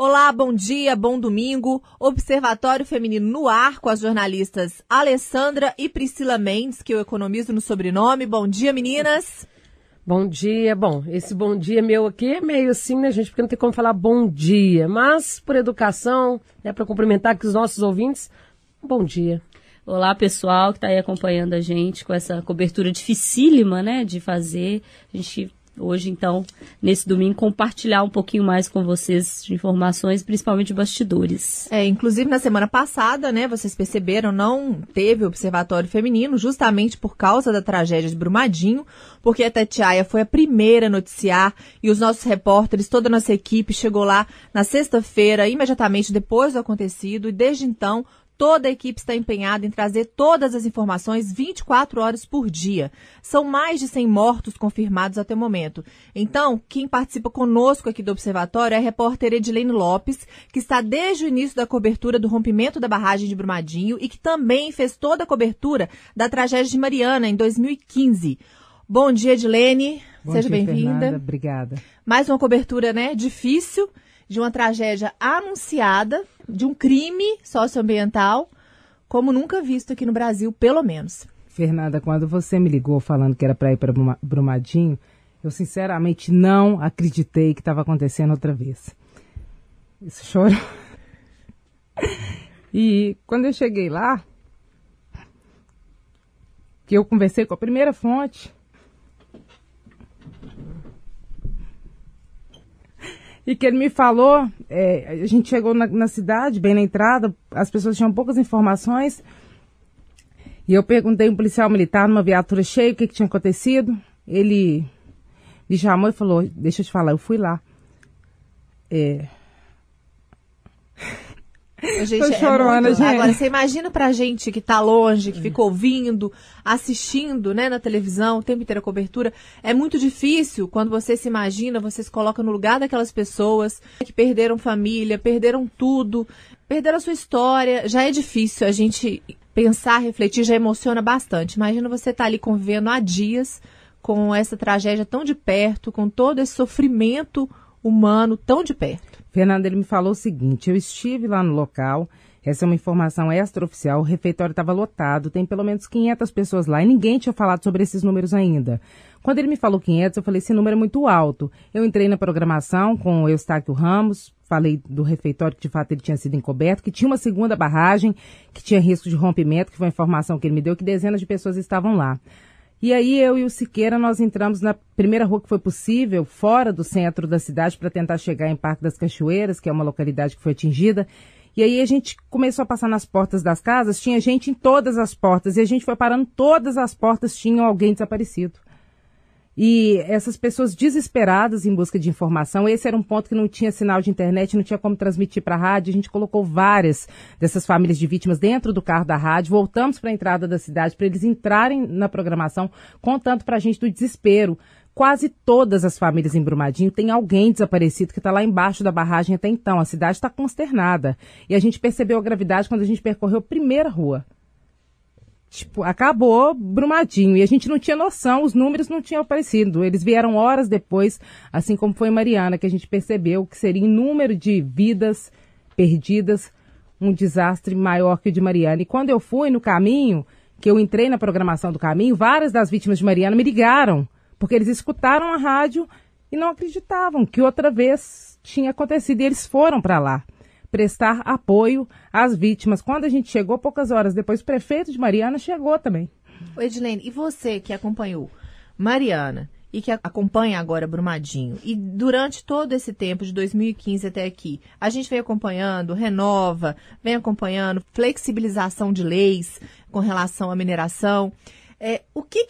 Olá, bom dia, bom domingo. Observatório Feminino no ar com as jornalistas Alessandra e Priscila Mendes, que eu economizo no sobrenome. Bom dia, meninas. Bom dia. Bom, esse bom dia meu aqui é meio assim, né, gente? Porque não tem como falar bom dia. Mas, por educação, né, para cumprimentar aqui os nossos ouvintes, bom dia. Olá, pessoal que está aí acompanhando a gente com essa cobertura dificílima, né, de fazer. A gente hoje, então, nesse domingo, compartilhar um pouquinho mais com vocês de informações, principalmente de bastidores. Inclusive, na semana passada, né, vocês perceberam, não teve observatório feminino, justamente por causa da tragédia de Brumadinho, porque a Itatiaia foi a primeira a noticiar e os nossos repórteres, toda a nossa equipe, chegou lá na sexta-feira, imediatamente depois do acontecido, e desde então, toda a equipe está empenhada em trazer todas as informações 24 horas por dia. São mais de 100 mortos confirmados até o momento. Então, quem participa conosco aqui do Observatório é a repórter Edilene Lopes, que está desde o início da cobertura do rompimento da barragem de Brumadinho e que também fez toda a cobertura da tragédia de Mariana em 2015. Bom dia, Edilene. Seja bem-vinda. Obrigada. Mais uma cobertura, né, difícil, de uma tragédia anunciada, de um crime socioambiental, como nunca visto aqui no Brasil, pelo menos. Fernanda, quando você me ligou falando que era para ir para Brumadinho, eu sinceramente não acreditei que estava acontecendo outra vez. Isso chorou. E quando eu cheguei lá, que eu conversei com a primeira fonte, e que ele me falou, a gente chegou na cidade, bem na entrada, as pessoas tinham poucas informações, e eu perguntei a um policial militar numa viatura cheia o que tinha acontecido. Ele me chamou e falou, deixa eu te falar, eu fui lá. Gente, tô chorando, gente. Agora, você imagina pra gente que tá longe, que fica ouvindo, assistindo, né, na televisão, o tempo inteiro a cobertura. É muito difícil quando você se imagina, você se coloca no lugar daquelas pessoas que perderam família, perderam tudo, perderam a sua história. Já é difícil a gente pensar, refletir, já emociona bastante. Imagina você estar ali convivendo há dias com essa tragédia tão de perto, com todo esse sofrimento humano tão de perto. Fernanda, ele me falou o seguinte, eu estive lá no local, essa é uma informação extraoficial, o refeitório estava lotado, tem pelo menos 500 pessoas lá e ninguém tinha falado sobre esses números ainda. Quando ele me falou 500, eu falei, esse número é muito alto. Eu entrei na programação com o Eustáquio Ramos, falei do refeitório que de fato ele tinha sido encoberto, que tinha uma segunda barragem, que tinha risco de rompimento, que foi a informação que ele me deu, que dezenas de pessoas estavam lá. E aí eu e o Siqueira, nós entramos na primeira rua que foi possível, fora do centro da cidade, para tentar chegar em Parque das Cachoeiras, que é uma localidade que foi atingida. E aí a gente começou a passar nas portas das casas, tinha gente em todas as portas, e a gente foi parando, todas as portas tinham alguém desaparecido. E essas pessoas desesperadas em busca de informação, esse era um ponto que não tinha sinal de internet, não tinha como transmitir para a rádio, a gente colocou várias dessas famílias de vítimas dentro do carro da rádio, voltamos para a entrada da cidade para eles entrarem na programação, contando para a gente do desespero. Quase todas as famílias em Brumadinho têm alguém desaparecido que está lá embaixo da barragem até então, a cidade está consternada. E a gente percebeu a gravidade quando a gente percorreu a primeira rua. Tipo, acabou Brumadinho e a gente não tinha noção, os números não tinham aparecido. Eles vieram horas depois, assim como foi em Mariana, que a gente percebeu que seria em número de vidas perdidas um desastre maior que o de Mariana. E quando eu fui no caminho, que eu entrei na programação do caminho, várias das vítimas de Mariana me ligaram, porque eles escutaram a rádio e não acreditavam que outra vez tinha acontecido e eles foram para lá prestar apoio às vítimas. Quando a gente chegou, poucas horas depois, o prefeito de Mariana chegou também. Edilene, e você que acompanhou Mariana e que acompanha agora Brumadinho, e durante todo esse tempo, de 2015 até aqui, a gente vem acompanhando, renova, vem acompanhando flexibilização de leis com relação à mineração. O que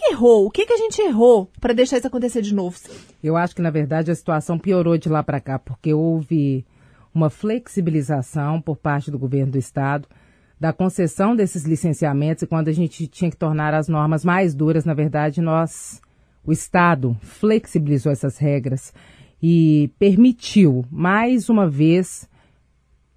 errou? O que a gente errou para deixar isso acontecer de novo? Eu acho que, na verdade, a situação piorou de lá para cá, porque houve uma flexibilização por parte do governo do estado da concessão desses licenciamentos, e quando a gente tinha que tornar as normas mais duras, na verdade, o estado flexibilizou essas regras e permitiu, mais uma vez,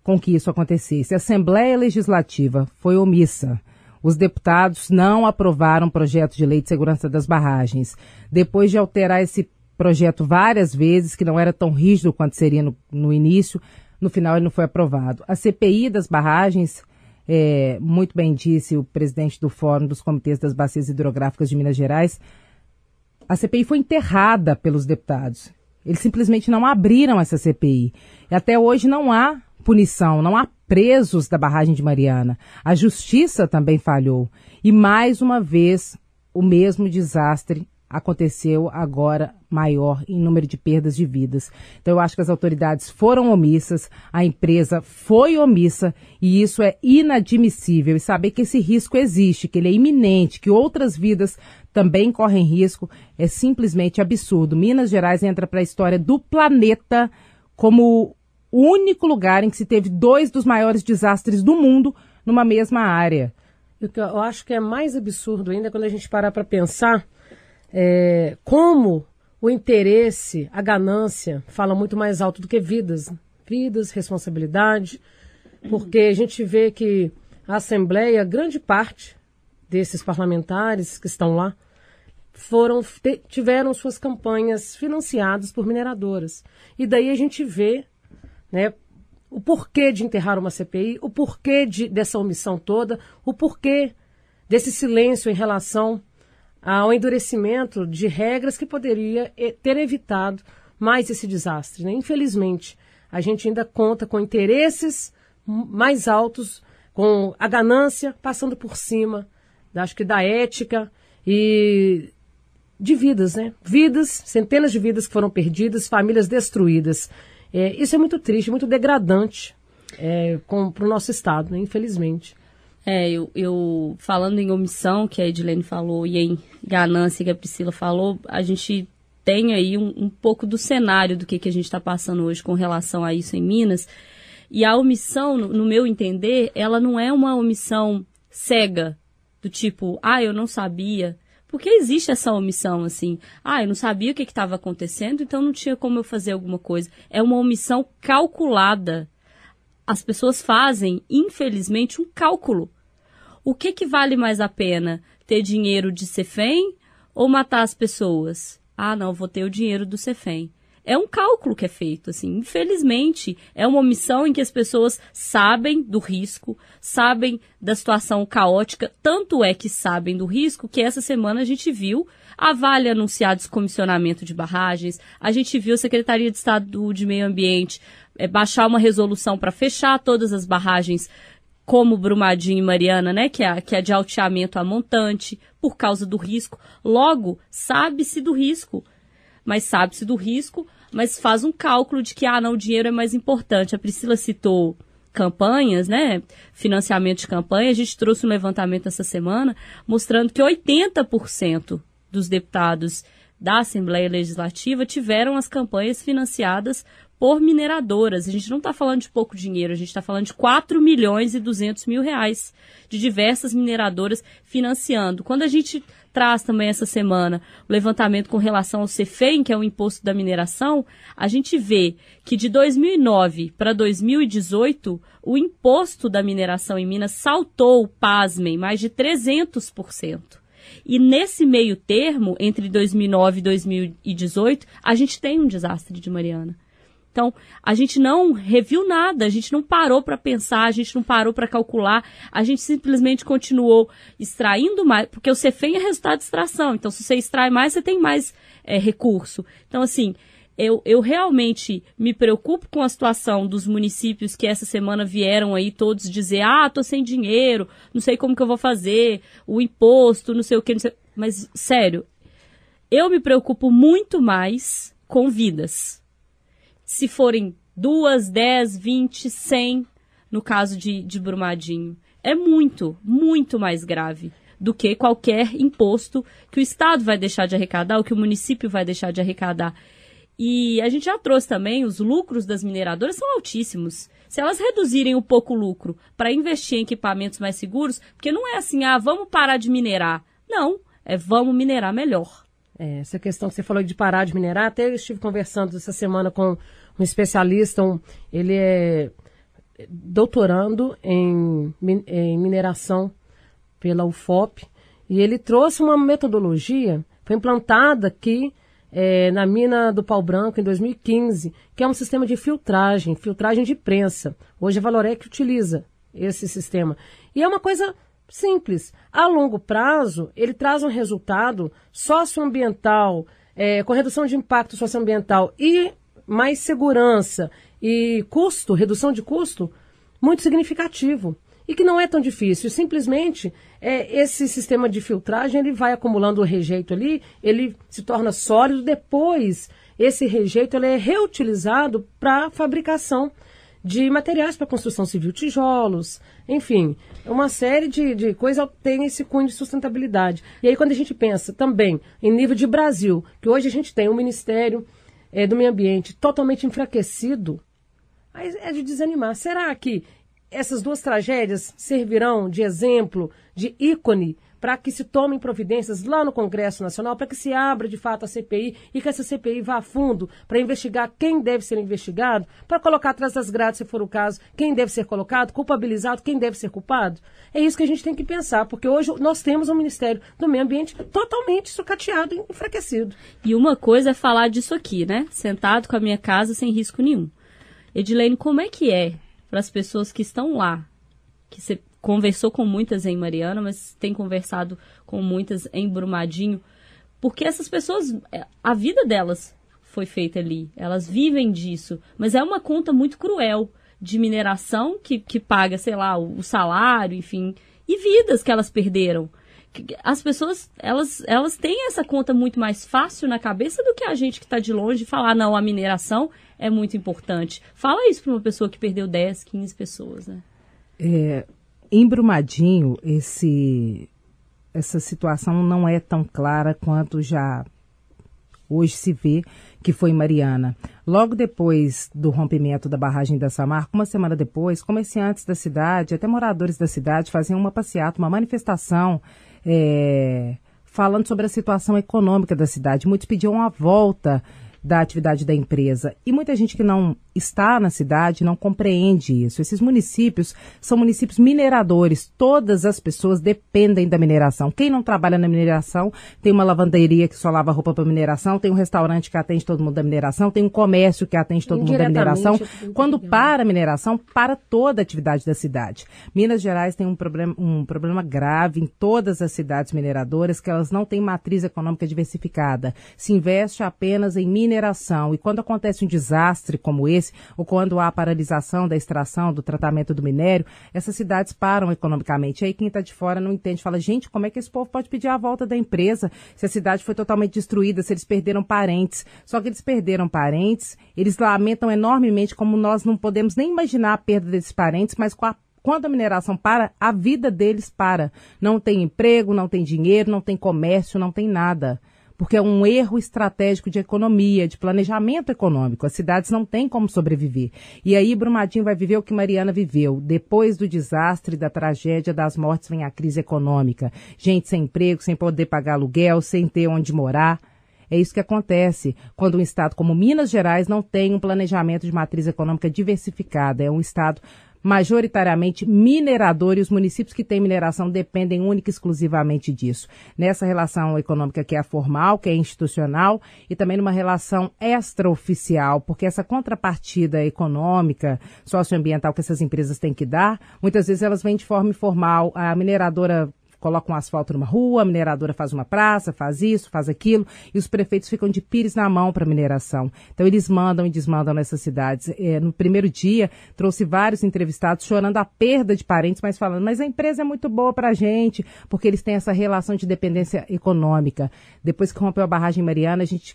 com que isso acontecesse. A Assembleia Legislativa foi omissa. Os deputados não aprovaram o projeto de lei de segurança das barragens. Depois de alterar esse projeto várias vezes, que não era tão rígido quanto seria no início. No final, ele não foi aprovado. A CPI das barragens, muito bem disse o presidente do Fórum dos Comitês das Bacias Hidrográficas de Minas Gerais, a CPI foi enterrada pelos deputados. Eles simplesmente não abriram essa CPI. E até hoje não há punição, não há presos da barragem de Mariana. A justiça também falhou. E mais uma vez, o mesmo desastre aconteceu agora maior em número de perdas de vidas. Então eu acho que as autoridades foram omissas, a empresa foi omissa e isso é inadmissível. E saber que esse risco existe, que ele é iminente, que outras vidas também correm risco, é simplesmente absurdo. Minas Gerais entra para a história do planeta como o único lugar em que se teve 2 dos maiores desastres do mundo numa mesma área. Eu acho que é mais absurdo ainda quando a gente parar para pensar como o interesse, a ganância, fala muito mais alto do que vidas, responsabilidade, porque a gente vê que a Assembleia, grande parte desses parlamentares que estão lá, tiveram suas campanhas financiadas por mineradoras. E daí a gente vê, né, o porquê de enterrar uma CPI, o porquê dessa omissão toda, o porquê desse silêncio em relação ao endurecimento de regras que poderia ter evitado mais esse desastre, né? Infelizmente, a gente ainda conta com interesses mais altos, com a ganância passando por cima, acho que da ética e de vidas, né? Vidas, centenas de vidas que foram perdidas, famílias destruídas. Isso é muito triste, muito degradante para o nosso Estado, né? Infelizmente. Eu falando em omissão, que a Edilene falou, e em ganância, que a Priscila falou, a gente tem aí um pouco do cenário do que a gente está passando hoje com relação a isso em Minas. E a omissão, no meu entender, ela não é uma omissão cega, do tipo, eu não sabia. Porque existe essa omissão, assim, eu não sabia o que estava acontecendo, então não tinha como eu fazer alguma coisa. É uma omissão calculada. As pessoas fazem, infelizmente, um cálculo. O que vale mais a pena? Ter dinheiro de Cefem ou matar as pessoas? Não, vou ter o dinheiro do Cefem. É um cálculo que é feito, assim. Infelizmente, é uma omissão em que as pessoas sabem do risco, sabem da situação caótica, tanto é que sabem do risco que essa semana a gente viu a Vale anunciar descomissionamento de barragens, a gente viu a Secretaria de Estado de Meio Ambiente baixar uma resolução para fechar todas as barragens como Brumadinho e Mariana, né, que é de alteamento a montante, por causa do risco. Logo, sabe-se do risco, mas faz um cálculo de que, não, o dinheiro é mais importante. A Priscila citou campanhas, né, financiamento de campanha. A gente trouxe um levantamento essa semana mostrando que 80% dos deputados da Assembleia Legislativa tiveram as campanhas financiadas por mineradoras. A gente não está falando de pouco dinheiro, a gente está falando de 4.200.000 reais de diversas mineradoras financiando. Quando a gente traz também essa semana o levantamento com relação ao Cefem, que é o imposto da mineração, a gente vê que de 2009 para 2018, o imposto da mineração em Minas saltou, pasmem, mais de 300%. E nesse meio termo, entre 2009 e 2018, a gente tem um desastre de Mariana. Então, a gente não reviu nada, a gente não parou para pensar, a gente não parou para calcular, a gente simplesmente continuou extraindo mais, porque o Cefem é resultado de extração, então se você extrai mais, você tem mais recurso. Então, assim, eu realmente me preocupo com a situação dos municípios que essa semana vieram aí todos dizer, tô sem dinheiro, não sei como que eu vou fazer, o imposto, não sei o que, não sei... Mas, sério, eu me preocupo muito mais com vidas. Se forem 2, 10, 20, 100, no caso de Brumadinho. É muito, muito mais grave do que qualquer imposto que o Estado vai deixar de arrecadar ou que o município vai deixar de arrecadar. E a gente já trouxe também, os lucros das mineradoras são altíssimos. Se elas reduzirem um pouco o lucro para investir em equipamentos mais seguros, porque não é assim, vamos parar de minerar. Não, vamos minerar melhor. Essa questão que você falou de parar de minerar, até eu estive conversando essa semana com um especialista, ele é doutorando em mineração pela UFOP, e ele trouxe uma metodologia, foi implantada aqui na mina do Pau Branco, em 2015, que é um sistema de filtragem de prensa. Hoje a Valorec utiliza esse sistema. E é uma coisa simples. A longo prazo, ele traz um resultado socioambiental, com redução de impacto socioambiental e mais segurança e redução de custo, muito significativo. E que não é tão difícil. Simplesmente, esse sistema de filtragem, ele vai acumulando o rejeito ali, ele se torna sólido, depois esse rejeito ele é reutilizado para fabricação de materiais para construção civil, tijolos, enfim, uma série de coisas tem esse cunho de sustentabilidade. E aí quando a gente pensa também em nível de Brasil, que hoje a gente tem um Ministério do Meio Ambiente totalmente enfraquecido, aí é de desanimar. Será que essas duas tragédias servirão de exemplo, de ícone, para que se tomem providências lá no Congresso Nacional, para que se abra de fato a CPI e que essa CPI vá a fundo para investigar quem deve ser investigado, para colocar atrás das grades, se for o caso, quem deve ser colocado, culpabilizado, quem deve ser culpado? É isso que a gente tem que pensar, porque hoje nós temos um Ministério do Meio Ambiente totalmente sucateado e enfraquecido. E uma coisa é falar disso aqui, né? Sentado com a minha casa sem risco nenhum. Edilene, como é que é para as pessoas que estão lá, que você conversou com muitas em Mariana, mas tem conversado com muitas em Brumadinho, porque essas pessoas, a vida delas foi feita ali, elas vivem disso, mas é uma conta muito cruel de mineração que paga, sei lá, o salário, enfim, e vidas que elas perderam. As pessoas, elas têm essa conta muito mais fácil na cabeça do que a gente que está de longe falar, não, a mineração é muito importante. Fala isso para uma pessoa que perdeu 10, 15 pessoas, né? Em Brumadinho, essa situação não é tão clara quanto já hoje se vê que foi em Mariana. Logo depois do rompimento da barragem da Samarco, uma semana depois, comerciantes da cidade, até moradores da cidade, faziam uma passeata, uma manifestação, falando sobre a situação econômica da cidade. Muitos pediam a volta da atividade da empresa. E muita gente que não está na cidade não compreende isso. Esses municípios são municípios mineradores. Todas as pessoas dependem da mineração. Quem não trabalha na mineração, tem uma lavanderia que só lava roupa para mineração, tem um restaurante que atende todo mundo da mineração, tem um comércio que atende todo mundo da mineração. Quando para a mineração, para toda a atividade da cidade. Minas Gerais tem um problema grave em todas as cidades mineradoras, que elas não têm matriz econômica diversificada. Se investe apenas em mineração. E quando acontece um desastre como esse, ou quando há paralisação da extração, do tratamento do minério, essas cidades param economicamente. Aí quem está de fora não entende, fala, gente, como é que esse povo pode pedir a volta da empresa se a cidade foi totalmente destruída, se eles perderam parentes? Só que eles perderam parentes, eles lamentam enormemente, como nós não podemos nem imaginar a perda desses parentes, mas quando a mineração para, a vida deles para. Não tem emprego, não tem dinheiro, não tem comércio, não tem nada. Porque é um erro estratégico de economia, de planejamento econômico. As cidades não têm como sobreviver. E aí Brumadinho vai viver o que Mariana viveu. Depois do desastre, da tragédia, das mortes, vem a crise econômica. Gente sem emprego, sem poder pagar aluguel, sem ter onde morar. É isso que acontece quando um estado como Minas Gerais não tem um planejamento de matriz econômica diversificada. É um estado majoritariamente minerador, e os municípios que têm mineração dependem única e exclusivamente disso. Nessa relação econômica que é a formal, que é institucional, e também numa relação extraoficial, porque essa contrapartida econômica, socioambiental que essas empresas têm que dar, muitas vezes elas vêm de forma informal. A mineradora coloca um asfalto numa rua, a mineradora faz uma praça, faz isso, faz aquilo, e os prefeitos ficam de pires na mão para a mineração. Então eles mandam e desmandam nessas cidades. No primeiro dia, trouxe vários entrevistados chorando a perda de parentes, mas falando, mas a empresa é muito boa para a gente, porque eles têm essa relação de dependência econômica. Depois que rompeu a barragem Mariana, a gente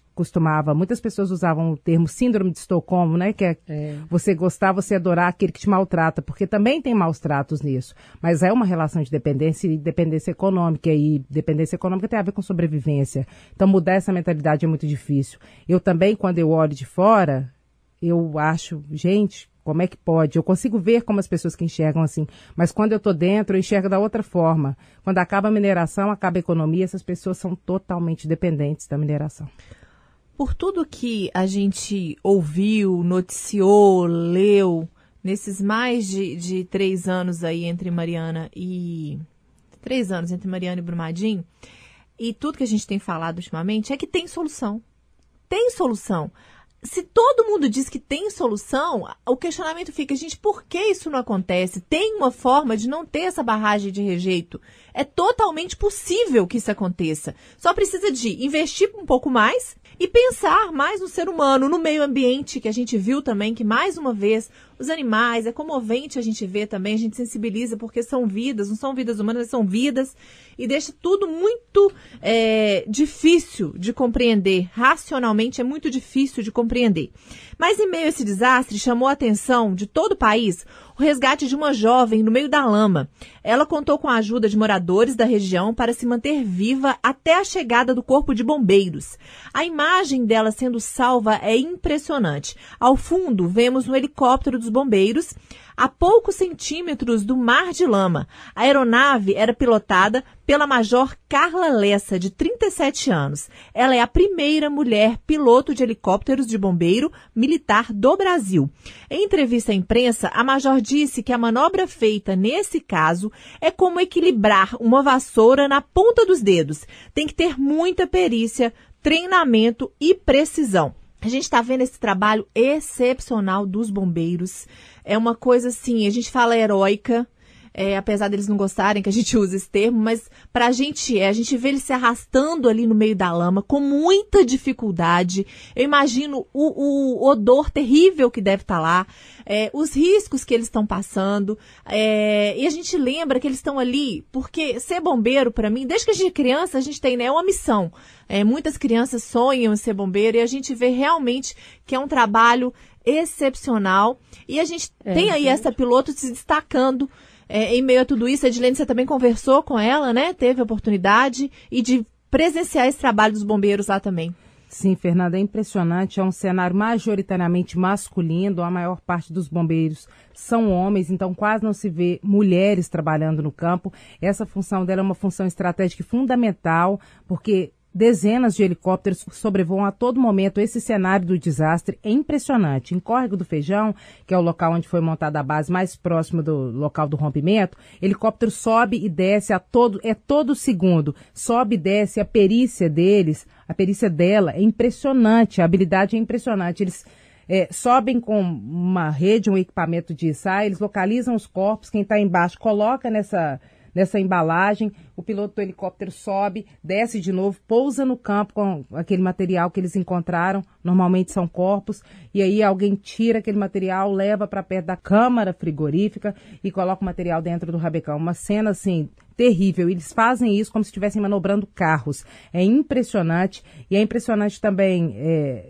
muitas pessoas usavam o termo síndrome de Estocolmo, né? Que é você gostar, você adorar aquele que te maltrata, porque também tem maus tratos nisso. Mas é uma relação de dependência e dependência econômica, e dependência econômica tem a ver com sobrevivência. Então mudar essa mentalidade é muito difícil. Eu também, quando eu olho de fora, eu acho, gente, como é que pode? Eu consigo ver como as pessoas que enxergam assim, mas quando eu estou dentro, eu enxergo da outra forma. Quando acaba a mineração, acaba a economia, essas pessoas são totalmente dependentes da mineração. Por tudo que a gente ouviu, noticiou, leu, nesses mais de 3 anos aí entre Mariana e 3 anos entre Mariana e Brumadinho, e tudo que a gente tem falado ultimamente é que tem solução. tem solução. Se todo mundo diz que tem solução, o questionamento fica, gente, por que isso não acontece? Tem uma forma de não ter essa barragem de rejeito. É totalmente possível que isso aconteça. Só precisa de investir um pouco mais e pensar mais no ser humano, no meio ambiente, que a gente viu também que, mais uma vez, os animais, é comovente a gente ver também, a gente sensibiliza porque são vidas, não são vidas humanas, mas são vidas, e deixa tudo muito difícil de compreender. Racionalmente é muito difícil de compreender. Mas em meio a esse desastre, chamou a atenção de todo o país o resgate de uma jovem no meio da lama. Ela contou com a ajuda de moradores da região para se manter viva até a chegada do corpo de bombeiros. A imagem dela sendo salva é impressionante. Ao fundo, vemos um helicóptero dos bombeiros a poucos centímetros do mar de lama. A aeronave era pilotada pela Major Carla Lessa, de 37 anos. Ela é a primeira mulher piloto de helicópteros de bombeiro militar do Brasil. Em entrevista à imprensa, a Major disse que a manobra feita nesse caso é como equilibrar uma vassoura na ponta dos dedos. Tem que ter muita perícia, treinamento e precisão. A gente está vendo esse trabalho excepcional dos bombeiros. É uma coisa assim, a gente fala heróica, apesar deles não gostarem que a gente use esse termo, mas pra gente a gente vê eles se arrastando ali no meio da lama com muita dificuldade. Eu imagino o odor terrível que deve estar lá, os riscos que eles estão passando, e a gente lembra que eles estão ali, porque ser bombeiro, para mim, desde que a gente é criança, a gente tem, né, uma missão. Muitas crianças sonham em ser bombeiro e a gente vê realmente que é um trabalho excepcional. E a gente tem aí essa piloto se destacando em meio a tudo isso. A Edilene, você também conversou com ela, né? Teve a oportunidade e de presenciar esse trabalho dos bombeiros lá também. Sim, Fernanda, é impressionante. É um cenário majoritariamente masculino. A maior parte dos bombeiros são homens, então quase não se vê mulheres trabalhando no campo. Essa função dela é uma função estratégica fundamental, porque dezenas de helicópteros sobrevoam a todo momento esse cenário do desastre. É impressionante. Em Córrego do Feijão, que é o local onde foi montada a base mais próximo do local do rompimento, helicóptero sobe e desce todo segundo. Sobe e desce, a perícia dela é impressionante, a habilidade é impressionante. Eles sobem com uma rede, um equipamento de ensaio, eles localizam os corpos, quem está embaixo coloca nessa embalagem, o piloto do helicóptero sobe, desce de novo, pousa no campo com aquele material que eles encontraram, normalmente são corpos, e aí alguém tira aquele material, leva para perto da câmara frigorífica e coloca o material dentro do rabecão. Uma cena assim terrível. Eles fazem isso como se estivessem manobrando carros. É impressionante, e é impressionante também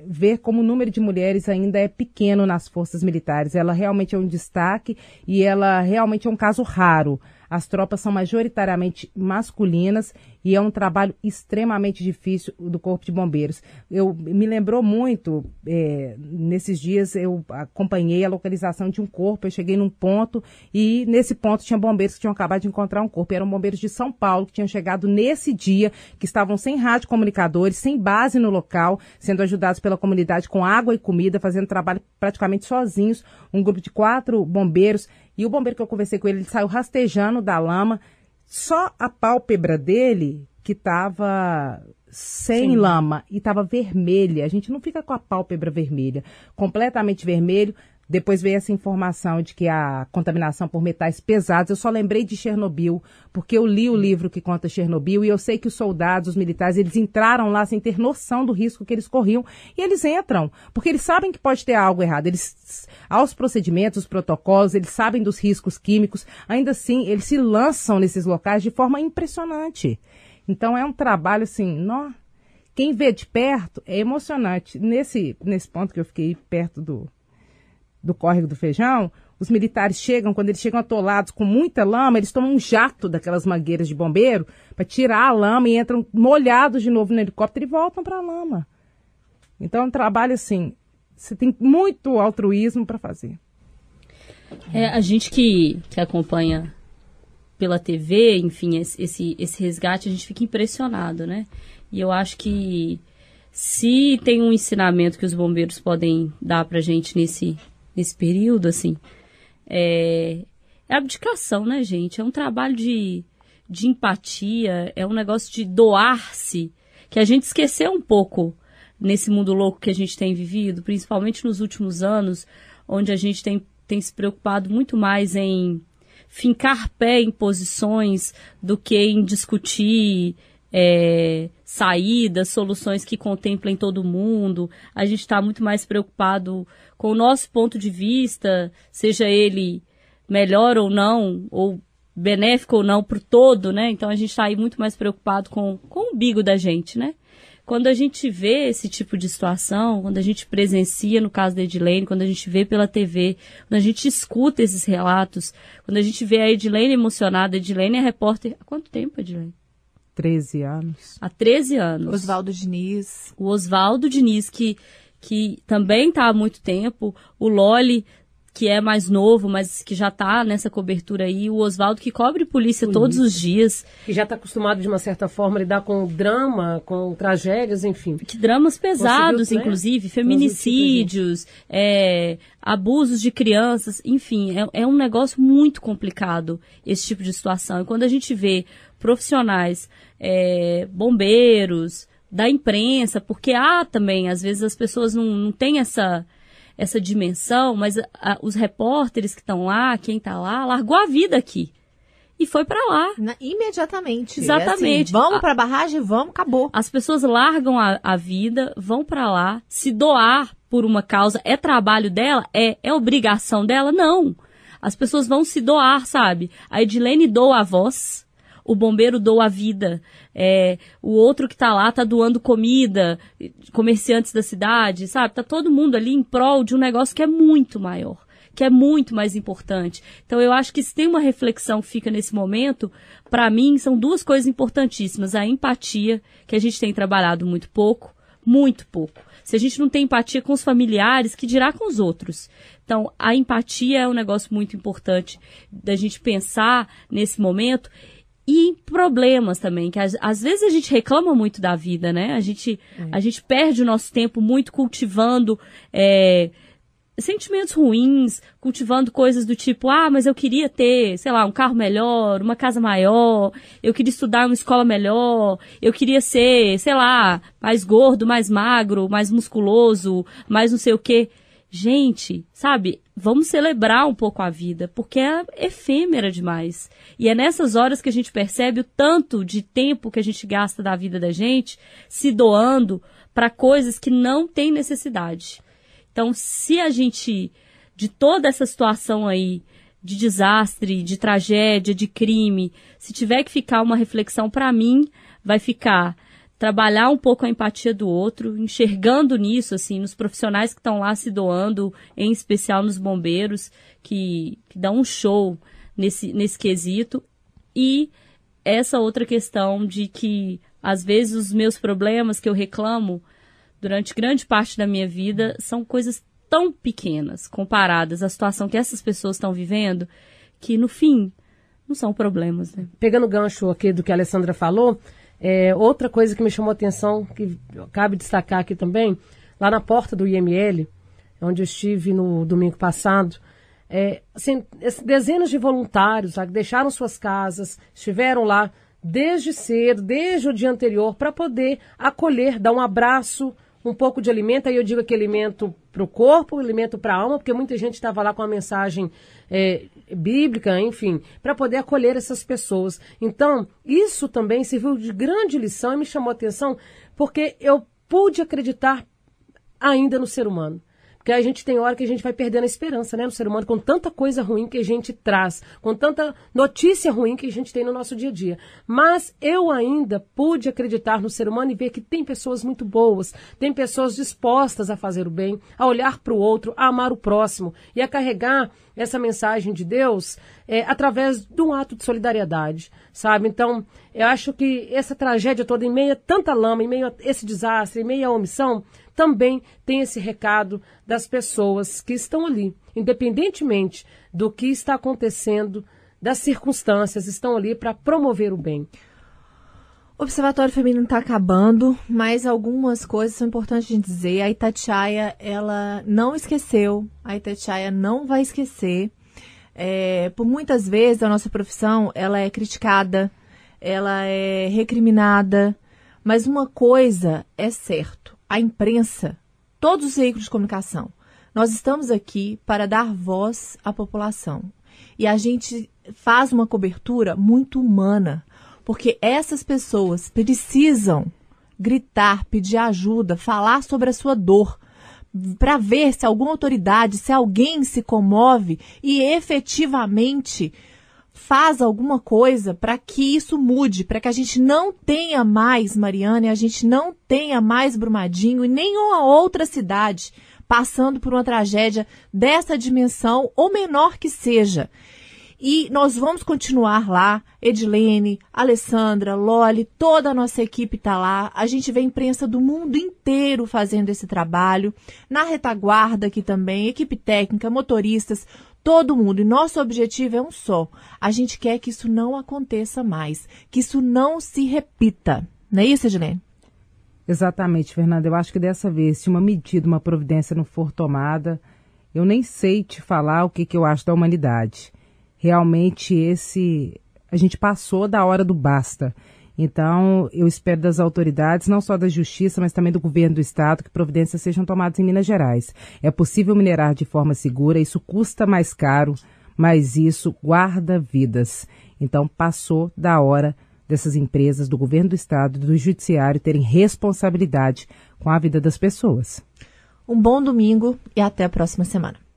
ver como o número de mulheres ainda é pequeno nas forças militares. Ela realmente é um destaque e ela realmente é um caso raro. As tropas são majoritariamente masculinas e é um trabalho extremamente difícil do Corpo de Bombeiros. Me lembrou muito, nesses dias eu acompanhei a localização de um corpo, eu cheguei num ponto e nesse ponto tinha bombeiros que tinham acabado de encontrar um corpo. Eram bombeiros de São Paulo que tinham chegado nesse dia, que estavam sem radiocomunicadores, sem base no local, sendo ajudados pela comunidade com água e comida, fazendo trabalho praticamente sozinhos, um grupo de 4 bombeiros. E o bombeiro que eu conversei com ele saiu rastejando da lama, só a pálpebra dele que estava sem lama e estava vermelha. A gente não fica com a pálpebra vermelha, completamente vermelho. Depois veio essa informação de que a contaminação por metais pesados, eu só lembrei de Chernobyl, porque eu li o livro que conta Chernobyl e eu sei que os soldados, os militares, eles entraram lá sem ter noção do risco que eles corriam. E eles entram, porque eles sabem que pode ter algo errado. Eles, aos procedimentos, os protocolos, eles sabem dos riscos químicos. Ainda assim, eles se lançam nesses locais de forma impressionante. Então é um trabalho assim, quem vê de perto é emocionante. Nesse ponto que eu fiquei perto do Córrego do Feijão, os militares chegam, quando eles chegam atolados com muita lama, eles tomam um jato daquelas mangueiras de bombeiro para tirar a lama e entram molhados de novo no helicóptero e voltam para a lama. Então é um trabalho assim, você tem muito altruísmo para fazer. A gente que acompanha pela TV, enfim, esse resgate, a gente fica impressionado, né? E eu acho que se tem um ensinamento que os bombeiros podem dar pra gente nesse período, assim, é abdicação, né, gente? É um trabalho de empatia, é um negócio de doar-se, que a gente esqueceu um pouco nesse mundo louco que a gente tem vivido, principalmente nos últimos anos, onde a gente tem se preocupado muito mais em fincar pé em posições do que em discutir saídas, soluções que contemplem todo mundo. A gente está muito mais preocupado com o nosso ponto de vista, seja ele melhor ou não, ou benéfico ou não para o todo, né? Então a gente está aí muito mais preocupado com o umbigo da gente, né? Quando a gente vê esse tipo de situação, quando a gente presencia, no caso da Edilene, quando a gente vê pela TV, quando a gente escuta esses relatos, quando a gente vê a Edilene emocionada, a Edilene é repórter... Há quanto tempo, Edilene? 13 anos. Há 13 anos. Oswaldo Diniz. O Oswaldo Diniz, que também está há muito tempo. O Loli, que é mais novo, mas que já está nessa cobertura aí. O Oswaldo, que cobre polícia todos os dias. Que já está acostumado, de uma certa forma, a lidar com drama, com tragédias, enfim. Que dramas pesados, inclusive, feminicídios, abusos de crianças, enfim, é um negócio muito complicado esse tipo de situação. E quando a gente vê profissionais, bombeiros, da imprensa, porque há também, às vezes as pessoas não têm essa dimensão, mas os repórteres que estão lá, quem está lá, largou a vida aqui e foi para lá. Imediatamente. Exatamente. Assim, vamos para a barragem, vamos, acabou. As pessoas largam a vida, vão para lá, se doar por uma causa, é trabalho dela? É obrigação dela? Não. As pessoas vão se doar, sabe? A Edilene doa a voz, o bombeiro doa a vida, o outro que tá lá tá doando comida, comerciantes da cidade, sabe? Tá todo mundo ali em prol de um negócio que é muito maior, que é muito mais importante. Então eu acho que se tem uma reflexão que fica nesse momento, para mim são duas coisas importantíssimas. A empatia, que a gente tem trabalhado muito pouco. Se a gente não tem empatia com os familiares, que dirá com os outros? Então, a empatia é um negócio muito importante da gente pensar nesse momento. E em problemas também, que às vezes a gente reclama muito da vida, né? A gente perde o nosso tempo muito cultivando sentimentos ruins, cultivando coisas do tipo, mas eu queria ter, sei lá, um carro melhor, uma casa maior, eu queria estudar em uma escola melhor, eu queria ser, sei lá, mais gordo, mais magro, mais musculoso, mais não sei o quê. Gente, sabe, vamos celebrar um pouco a vida, porque é efêmera demais. E é nessas horas que a gente percebe o tanto de tempo que a gente gasta da vida da gente se doando para coisas que não tem necessidade. Então, se a gente, de toda essa situação aí, de desastre, de tragédia, de crime, se tiver que ficar uma reflexão, para mim, vai ficar trabalhar um pouco a empatia do outro, enxergando nisso, assim, nos profissionais que estão lá se doando, em especial nos bombeiros, que dão um show nesse quesito. E essa outra questão de que, às vezes, os meus problemas que eu reclamo durante grande parte da minha vida são coisas tão pequenas, comparadas à situação que essas pessoas estão vivendo, que, no fim, não são problemas, né? Pegando o gancho aqui do que a Alessandra falou, outra coisa que me chamou a atenção, que cabe destacar aqui também, lá na porta do IML, onde eu estive no domingo passado, dezenas de voluntários que deixaram suas casas, estiveram lá desde cedo, desde o dia anterior, para poder acolher, dar um abraço, um pouco de alimento. Aí eu digo que alimento para o corpo, alimento para a alma, porque muita gente estava lá com a mensagem bíblica, enfim, para poder acolher essas pessoas. Então, isso também serviu de grande lição e me chamou a atenção, porque eu pude acreditar ainda no ser humano. Porque a gente tem hora que a gente vai perdendo a esperança, né, no ser humano, com tanta coisa ruim que a gente traz, com tanta notícia ruim que a gente tem no nosso dia a dia. Mas eu ainda pude acreditar no ser humano e ver que tem pessoas muito boas, tem pessoas dispostas a fazer o bem, a olhar para o outro, a amar o próximo e a carregar essa mensagem de Deus através de um ato de solidariedade, sabe? Então, eu acho que essa tragédia toda, em meio a tanta lama, em meio a esse desastre, em meio à omissão, também tem esse recado das pessoas que estão ali, independentemente do que está acontecendo, das circunstâncias, estão ali para promover o bem. O Observatório Feminino está acabando, mas algumas coisas são importantes de dizer. A Itatiaia, ela não esqueceu, a Itatiaia não vai esquecer. Por muitas vezes a nossa profissão, ela é criticada, ela é recriminada, mas uma coisa é certo. a imprensa, todos os veículos de comunicação, nós estamos aqui para dar voz à população. E a gente faz uma cobertura muito humana, porque essas pessoas precisam gritar, pedir ajuda, falar sobre a sua dor, para ver se alguma autoridade, se alguém se comove e efetivamente faz alguma coisa para que isso mude, para que a gente não tenha mais Mariana, a gente não tenha mais Brumadinho e nenhuma outra cidade passando por uma tragédia dessa dimensão ou menor que seja. E nós vamos continuar lá, Edilene, Alessandra, Loli, toda a nossa equipe está lá. A gente vê a imprensa do mundo inteiro fazendo esse trabalho. Na retaguarda aqui também, equipe técnica, motoristas, todo mundo. E nosso objetivo é um só. A gente quer que isso não aconteça mais, que isso não se repita. Não é isso, Edilene? Exatamente, Fernanda. Eu acho que dessa vez, se uma medida, uma providência não for tomada, eu nem sei te falar o que eu acho da humanidade. Realmente a gente passou da hora do basta. Então, eu espero das autoridades, não só da Justiça, mas também do governo do Estado, que providências sejam tomadas em Minas Gerais. É possível minerar de forma segura, isso custa mais caro, mas isso guarda vidas. Então, passou da hora dessas empresas, do governo do Estado e do Judiciário terem responsabilidade com a vida das pessoas. Um bom domingo e até a próxima semana.